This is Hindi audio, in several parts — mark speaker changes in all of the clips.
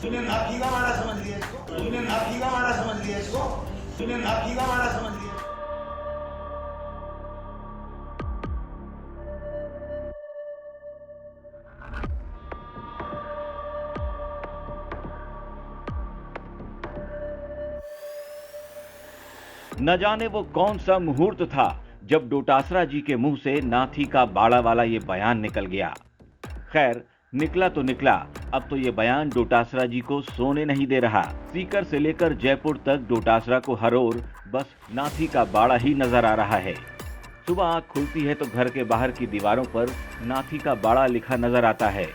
Speaker 1: तूने नाथी का मारा समझ लिया इसको, तूने नाथी का मारा समझ लिया इसको, तूने नाथी का मारा समझ लिया।
Speaker 2: न जाने वो कौन सा मुहूर्त था जब डोटासरा जी के मुंह से नाथी का बाड़ा वाला ये बयान निकल गया। खैर, निकला तो निकला, अब तो ये बयान डोटासरा जी को सोने नहीं दे रहा। सीकर से लेकर जयपुर तक डोटासरा को हर ओर बस नाथी का बाड़ा ही नजर आ रहा है। सुबह आंख खुलती है तो घर के बाहर की दीवारों पर नाथी का बाड़ा लिखा नजर आता है।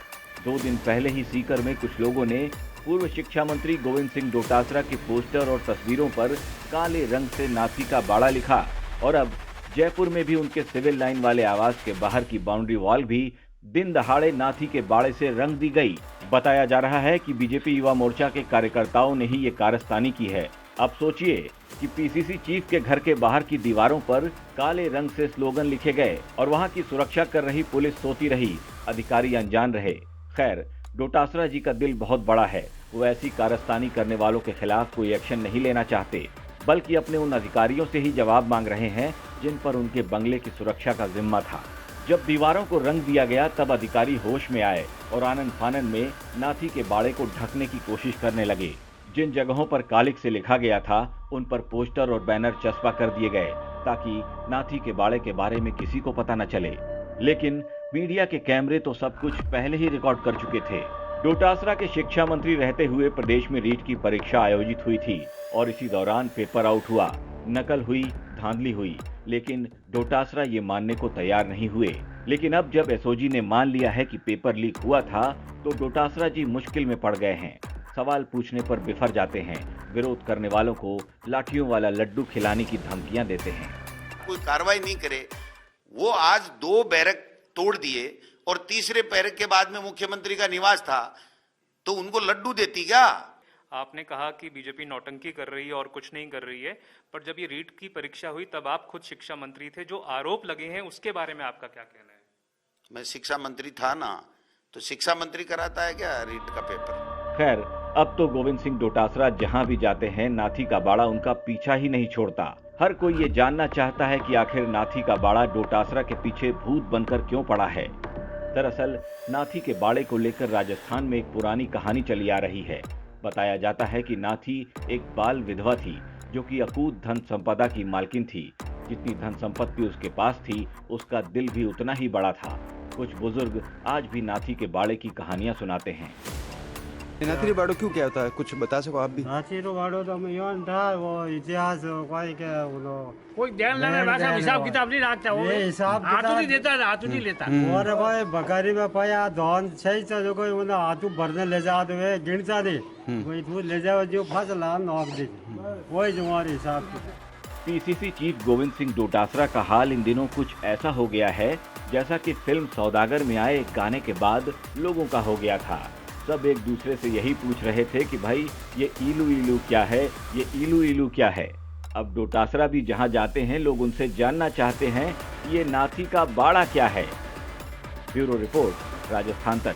Speaker 2: 2 दिन पहले ही सीकर में कुछ लोगों ने पूर्व शिक्षा मंत्री गोविंद सिंह डोटासरा के पोस्टर और तस्वीरों पर काले रंग से नाथी का बाड़ा लिखा और अब जयपुर में भी उनके सिविल लाइन वाले आवास के बाहर की बाउंड्री वॉल भी दिन दहाड़े नाथी के बाड़े से रंग दी गई। बताया जा रहा है कि बीजेपी युवा मोर्चा के कार्यकर्ताओं ने ही ये कारस्तानी की है। अब सोचिए कि पीसीसी चीफ के घर के बाहर की दीवारों पर काले रंग से स्लोगन लिखे गए और वहां की सुरक्षा कर रही पुलिस सोती रही, अधिकारी अनजान रहे। खैर, डोटासरा जी का दिल बहुत बड़ा है। वो ऐसी कारस्तानी करने वालों के खिलाफ कोई एक्शन नहीं लेना चाहते, बल्कि अपने उन अधिकारियों से ही जवाब मांग रहे हैं जिन पर उनके बंगले की सुरक्षा का जिम्मा था। जब दीवारों को रंग दिया गया तब अधिकारी होश में आए और आनन फानन में नाथी के बाड़े को ढकने की कोशिश करने लगे। जिन जगहों पर कालिक से लिखा गया था उन पर पोस्टर और बैनर चस्पा कर दिए गए ताकि नाथी के बाड़े के बारे में किसी को पता न चले। लेकिन मीडिया के कैमरे तो सब कुछ पहले ही रिकॉर्ड कर चुके थे। डोटासरा के शिक्षा मंत्री रहते हुए प्रदेश में रीट की परीक्षा आयोजित हुई थी और इसी दौरान पेपर आउट हुआ, नकल हुई, धांधली हुई, लेकिन डोटासरा ये मानने को तैयार नहीं हुए। लेकिन अब जब एसओजी ने मान लिया है कि पेपर लीक हुआ था तो डोटासरा जी मुश्किल में पड़ गए हैं। सवाल पूछने पर बिफर जाते हैं, विरोध करने वालों को लाठियों वाला लड्डू खिलाने की धमकियां देते हैं।
Speaker 3: कोई कार्रवाई नहीं करे। वो आज 2 बैरक तोड़ दिए और तीसरे बैरक के बाद में मुख्यमंत्री का निवास था, तो उनको लड्डू देती क्या?
Speaker 4: आपने कहा कि बीजेपी नौटंकी कर रही है और कुछ नहीं कर रही है, पर जब ये रीट की परीक्षा हुई तब आप खुद शिक्षा मंत्री थे, जो आरोप लगे हैं उसके बारे में आपका क्या कहना है?
Speaker 3: मैं शिक्षा मंत्री था ना, तो शिक्षा मंत्री कराता है क्या रीट का पेपर?
Speaker 2: खैर, अब तो गोविंद सिंह डोटासरा जहां भी जाते हैं नाथी का बाड़ा उनका पीछा ही नहीं छोड़ता। हर कोई ये जानना चाहता है कि आखिर नाथी का बाड़ा डोटासरा के पीछे भूत बनकर क्यों पड़ा है। दरअसल नाथी के बाड़े को लेकर राजस्थान में एक पुरानी कहानी चली आ रही है। बताया जाता है कि नाथी एक बाल विधवा थी जो कि अकूत धन संपदा की मालकिन थी। जितनी धन संपत्ति उसके पास थी उसका दिल भी उतना ही बड़ा था। कुछ बुजुर्ग आज भी नाथी के बाड़े की कहानियां सुनाते हैं।
Speaker 5: नाथी बाड़ो क्यों क्या होता है, कुछ बता सको आप भी?
Speaker 6: नाथी बाड़ो तो यौन था, वो इतिहास कोई के
Speaker 7: कोई ध्यान लेने वाला हिसाब किताब नहीं रखता, वो
Speaker 6: ये हिसाब
Speaker 7: हाथू नहीं
Speaker 6: किताब
Speaker 7: देता, हाथू नहीं लेता।
Speaker 6: और कोई बकरी में पया धन सही जो कोई उन्हें हाथू भरने ले जा तो वे गिनता दे, कोई तू ले जाओ जो फसल नौक दे, वही तुम्हारे हिसाब किताब।
Speaker 2: पीसीसी चीफ गोविंद सिंह डोटासरा का हाल इन दिनों कुछ ऐसा हो गया है जैसा कि फिल्म सौदागर में आए एक गाने के बाद लोगों का हो गया था। सब एक दूसरे से यही पूछ रहे थे कि भाई ये ईलू ईलू क्या है, ये ईलू ईलू क्या है। अब डोटासरा भी जहां जाते हैं लोग उनसे जानना चाहते हैं ये नाथी का बाड़ा क्या है। ब्यूरो रिपोर्ट, राजस्थान तक।